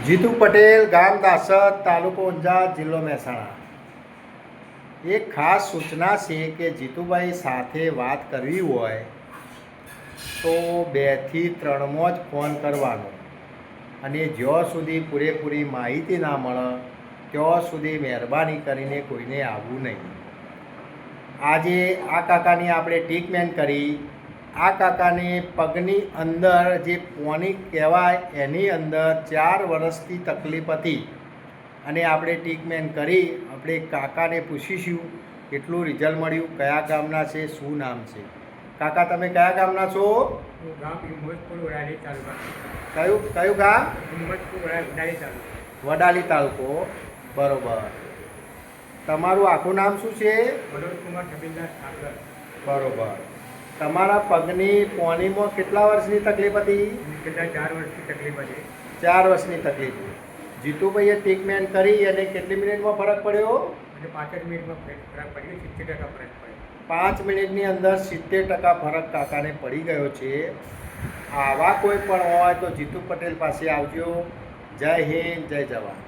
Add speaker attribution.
Speaker 1: જીતુ પટેલ, ગામ દાસદ, તાલુકો ઊંઝા, જિલ્લો મહેસાણા. એક ખાસ સૂચના છે કે જીતુભાઈ સાથે વાત કરવી હોય તો 2 થી 3માં જ ફોન કરવાનો અને જ્યાં સુધી પૂરેપૂરી માહિતી ના મળે ત્યાં સુધી મહેરબાની કરીને કોઈને આવવું નહીં. આજે આ કાકાની આપણે ટ્રીટમેન્ટ કરી. આ કાકાને પગની અંદર જે પોની કહેવાય એની અંદર 4 વર્ષથી તકલીફ હતી અને આપણે ટ્રીટમેન્ટ કરી. આપણે કાકાને પૂછીશું કેટલું રિઝલ્ટ મળ્યું, કયા ગામના છે, શું નામ છે. કાકા તમે કયા ગામના છો? કયું ગામ? વડાલી તાલુકો. બરોબર. તમારું આખું નામ શું છે? બરોબર. તમારા પગની પોનીમાં કેટલા વર્ષની તકલીફ હતી?
Speaker 2: 4 વર્ષની તકલીફ હતી.
Speaker 1: 4 વર્ષની તકલીફ. જીતુભાઈએ ટ્રીટમેન્ટ કરી અને કેટલી મિનિટમાં ફરક પડ્યો?
Speaker 2: 5 મિનિટમાં ફરક પડ્યો. 70% ફરક પડ્યો.
Speaker 1: 5 મિનિટની અંદર 70% ફરક કાકાને પડી ગયો છે. આવા કોઈ પણ હોય તો જીતુ પટેલ પાસે આવજો. જય હિન્દ, જય જવાન.